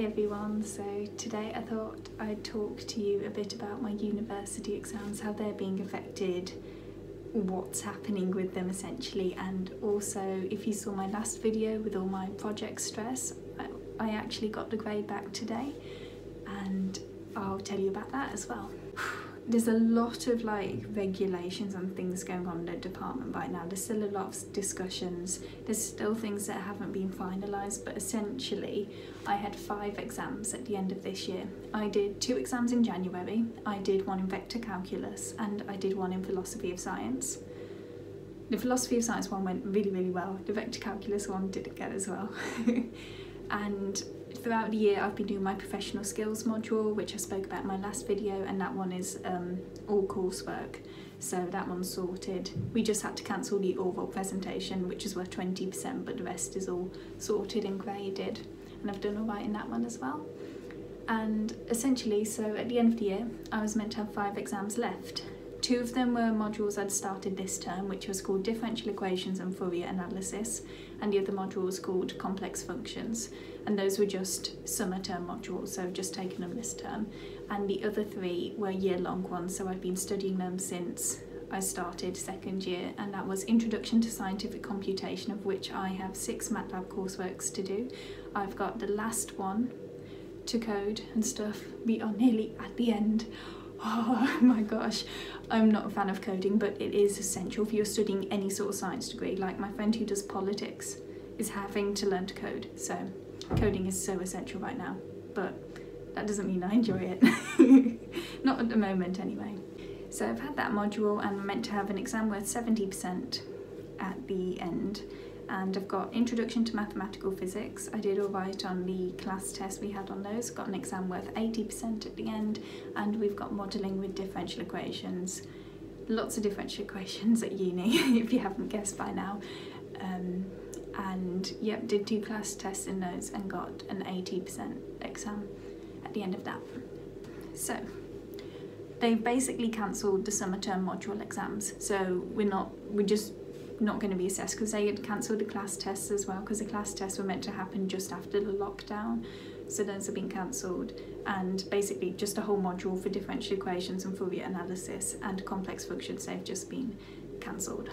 Hi everyone, so today I thought I'd talk to you a bit about my university exams, how they're being affected, what's happening with them essentially, and also if you saw my last video with all my project stress, I actually got the grade back today and I'll tell you about that as well. There's a lot of regulations and things going on in the department right now. There's still a lot of discussions. There's still things that haven't been finalised, but essentially I had 5 exams at the end of this year. I did 2 exams in January. I did one in vector calculus and I did one in philosophy of science. The philosophy of science one went really well. The vector calculus one didn't get as well. And throughout the year I've been doing my professional skills module, which I spoke about in my last video, and that one is all coursework, so that one's sorted. We just had to cancel the oral presentation, which is worth 20%, but the rest is all sorted and graded, and I've done alright in that one as well. And essentially, so at the end of the year I was meant to have 5 exams left. 2 of them were modules I'd started this term, which was called differential equations and Fourier analysis, and the other module was called complex functions, and those were just summer term modules, so I've just taken them this term. And the other 3 were year-long ones, so I've been studying them since I started second year, and that was Introduction to Scientific Computation, of which I have 6 MATLAB courseworks to do. I've got the last one to code and stuff. We are nearly at the end. Oh my gosh, I'm not a fan of coding, but it is essential if you're studying any sort of science degree. Like my friend who does politics is having to learn to code, so coding is so essential right now, but that doesn't mean I enjoy it. Not at the moment anyway. So I've had that module and I'm meant to have an exam worth 70% at the end, and I've got Introduction to Mathematical Physics. I did alright on the class test we had on those, got an exam worth 80% at the end, and we've got modelling with differential equations. Lots of differential equations at uni, if you haven't guessed by now. And yep, did 2 class tests in those and got an 80% exam at the end of that. So they've basically cancelled the summer term module exams, so we're just not going to be assessed, because they had cancelled the class tests as well, because the class tests were meant to happen just after the lockdown, so those have been cancelled. And basically just a whole module for differential equations and Fourier analysis and complex functions, they've just been cancelled.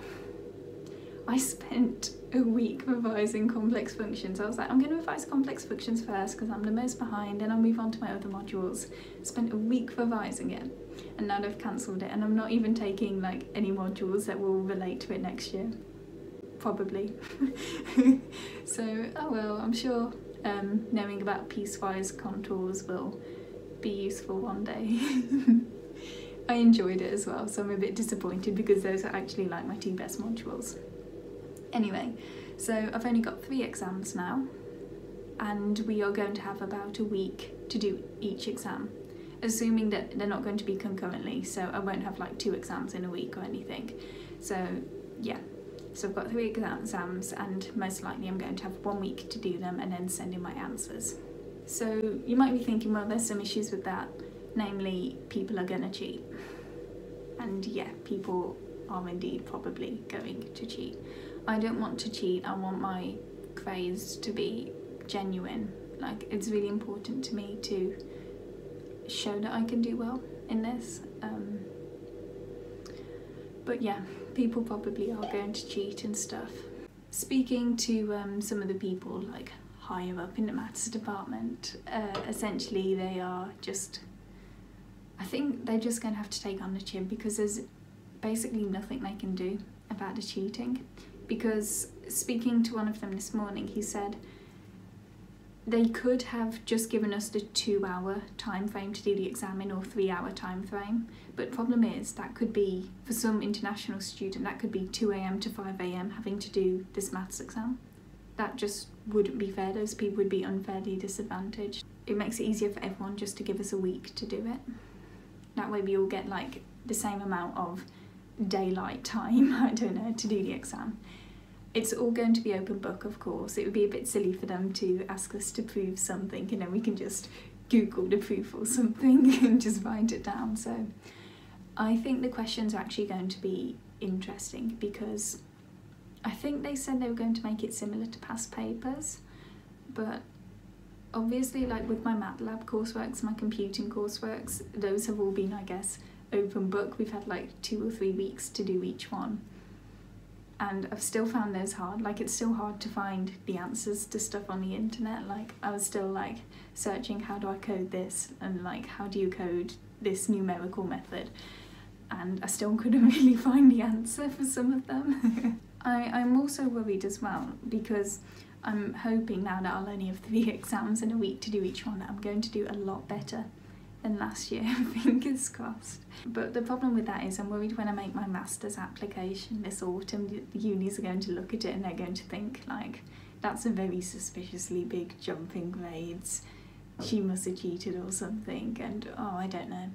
I spent a week revising complex functions. I was like, I'm going to revise complex functions first because I'm the most behind, and I'll move on to my other modules. Spent a week revising it, and now they've cancelled it, and I'm not even taking any modules that will relate to it next year. Probably. So, oh well, I'm sure knowing about piecewise contours will be useful one day. I enjoyed it as well, so I'm a bit disappointed because those are actually my 2 best modules. Anyway, so I've only got 3 exams now, and we are going to have about a week to do each exam, assuming that they're not going to be concurrently, so I won't have 2 exams in a week or anything. So yeah, so I've got 3 exams, and most likely I'm going to have 1 week to do them and then send in my answers. So you might be thinking, well, there's some issues with that, namely people are going to cheat. And yeah, people are indeed probably going to cheat. I don't want to cheat. I want my grades to be genuine. It's really important to me to show that I can do well in this. But yeah, people probably are going to cheat and stuff. Speaking to some of the people higher up in the maths department, essentially they are just, I think they're just going to have to take on the chin, because there's basically nothing they can do about the cheating. Because speaking to one of them this morning, he said they could have just given us the 2-hour time frame to do the exam in, or 3-hour time frame, but problem is that could be, for some international student, that could be 2 AM to 5 AM having to do this maths exam. That just wouldn't be fair. Those people would be unfairly disadvantaged. It makes it easier for everyone just to give us a week to do it. That way we all get the same amount of daylight time, I don't know, to do the exam. It's all going to be open book, of course. It would be a bit silly for them to ask us to prove something, and then we can just Google the proof or something and just write it down. So I think the questions are actually going to be interesting, because I think they said they were going to make it similar to past papers, but Obviously, like with my MATLAB courseworks, my computing courseworks, those have all been, I guess, open book. We've had like 2 or 3 weeks to do each one. And I've still found those hard. Like, it's still hard to find the answers to stuff on the internet. Like, I was still like searching, how do I code this? And like, how do you code this numerical method? And I still couldn't really find the answer for some of them. I'm also worried as well, because I'm hoping now that I'll only have 3 exams in a week to do each one, that I'm going to do a lot better than last year, fingers crossed. But the problem with that is I'm worried when I make my master's application this autumn, the unis are going to look at it and they're going to think like, that's a very suspiciously big jump in grades, she must have cheated or something, and oh, I don't know.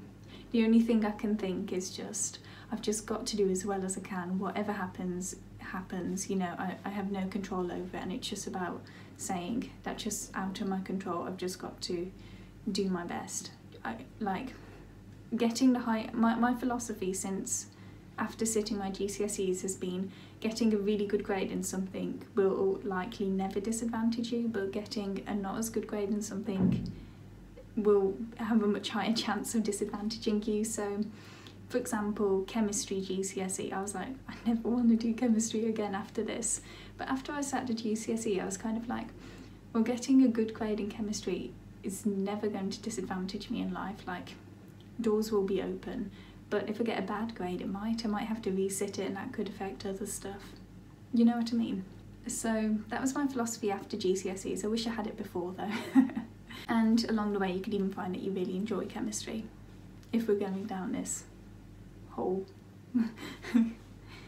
The only thing I can think is just, I've just got to do as well as I can. Whatever happens, happens, you know, I have no control over it, and it's just about saying that's just out of my control. I've just got to do my best. Like getting the high, my philosophy since after sitting my GCSEs has been getting a really good grade in something will likely never disadvantage you, but getting a not as good grade in something will have a much higher chance of disadvantaging you. So for example, chemistry GCSE, I was like, I never want to do chemistry again after this. But after I sat to GCSE, I was kind of like, well, getting a good grade in chemistry is never going to disadvantage me in life. Like, doors will be open, but if I get a bad grade, I might have to resit it, and that could affect other stuff. You know what I mean? So that was my philosophy after GCSEs. I wish I had it before though. And along the way you could even find that you really enjoy chemistry, if we're going down this hole.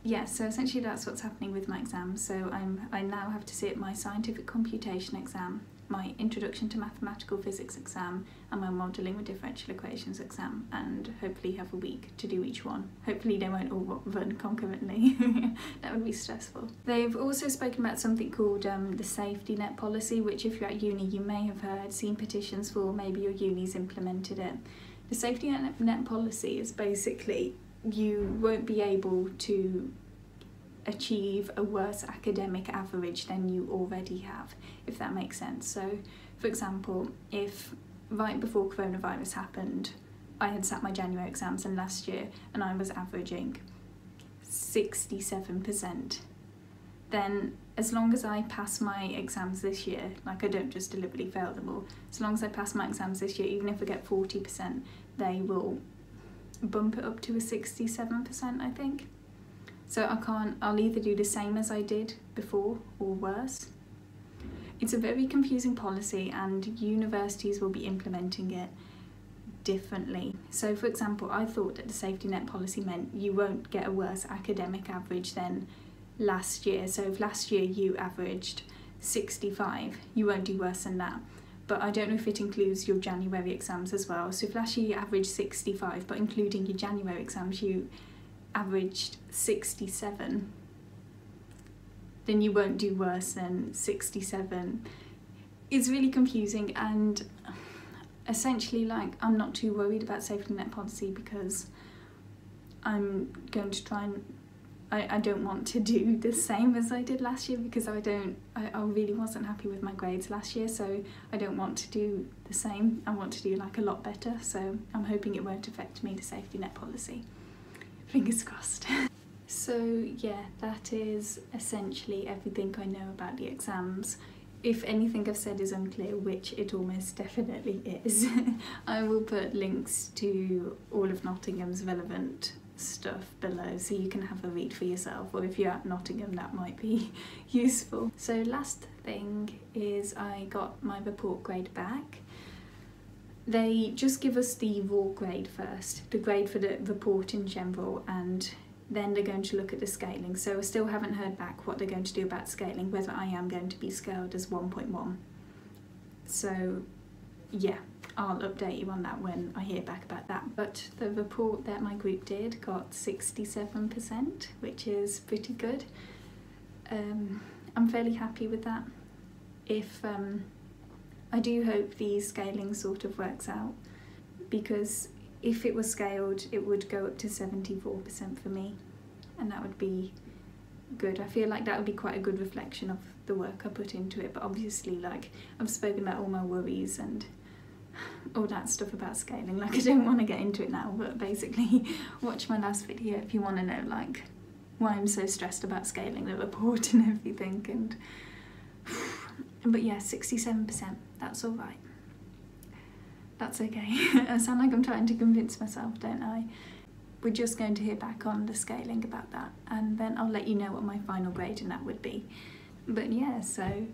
Yeah, so essentially that's what's happening with my exams. So I now have to sit my scientific computation exam, my introduction to mathematical physics exam, and my modelling with differential equations exam, and hopefully have a week to do each one. Hopefully they won't all run concurrently. That would be stressful. They've also spoken about something called the safety net policy, which if you're at uni you may have heard, seen petitions for, maybe your uni's implemented it. The safety net policy is basically you won't be able to achieve a worse academic average than you already have, if that makes sense. So for example, if right before coronavirus happened I had sat my January exams and last year and I was averaging 67%, then as long as I pass my exams this year, like I don't just deliberately fail them all, as long as I pass my exams this year, even if I get 40%, they will bump it up to a 67%, I think. So I'll either do the same as I did before or worse. It's a very confusing policy, and universities will be implementing it differently. So for example, I thought that the safety net policy meant you won't get a worse academic average than last year. So if last year you averaged 65, you won't do worse than that. But I don't know if it includes your January exams as well. So if last year you averaged 65, but including your January exams you averaged 67, then you won't do worse than 67. It's really confusing, and essentially, like, I'm not too worried about safety net policy because I'm going to try and I don't want to do the same as I did last year, because I really wasn't happy with my grades last year, so I don't want to do the same. I want to do like a lot better, so I'm hoping it won't affect me, the safety net policy. Fingers crossed. So yeah, that is essentially everything I know about the exams. If anything I've said is unclear, which it almost definitely is, I will put links to all of Nottingham's relevant stuff below so you can have a read for yourself, or if you're at Nottingham that might be useful. So last thing is I got my report grade back. They just give us the raw grade first, the grade for the report in general, and then they're going to look at the scaling. So I still haven't heard back what they're going to do about scaling, whether I am going to be scaled as 1.1. So yeah, I'll update you on that when I hear back about that. But the report that my group did got 67%, which is pretty good. I'm fairly happy with that. I do hope the scaling sort of works out, because if it was scaled it would go up to 74% for me, and that would be good. I feel like that would be quite a good reflection of the work I put into it, but obviously like I've spoken about all my worries and all that stuff about scaling. Like I don't want to get into it now, but basically watch my last video if you want to know like why I'm so stressed about scaling the report and everything. And but yeah, 67%, that's all right. That's okay. I sound like I'm trying to convince myself, don't I? We're just going to hear back on the scaling about that, and then I'll let you know what my final grade and that would be. But yeah, so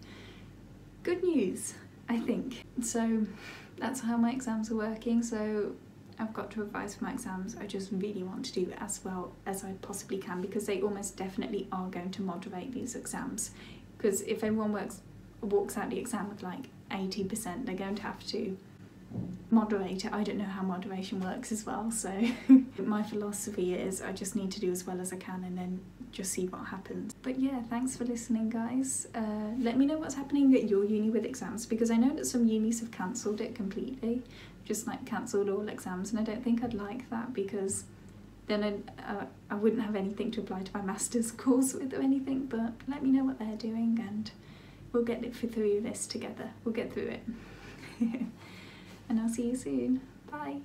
good news, I think. So that's how my exams are working. So I've got to revise for my exams. I just really want to do as well as I possibly can, because they almost definitely are going to moderate these exams. Because if everyone walks out the exam with like 80%, they're going to have to moderate it. I don't know how moderation works as well, so my philosophy is I just need to do as well as I can and then just see what happens. But yeah, thanks for listening, guys. Let me know what's happening at your uni with exams, because I know that some unis have cancelled it completely, just like cancelled all exams, and I don't think I'd like that, because then I wouldn't have anything to apply to my master's course with or anything. But let me know what they're doing and we'll get through this together. We'll get through it. And I'll see you soon. Bye.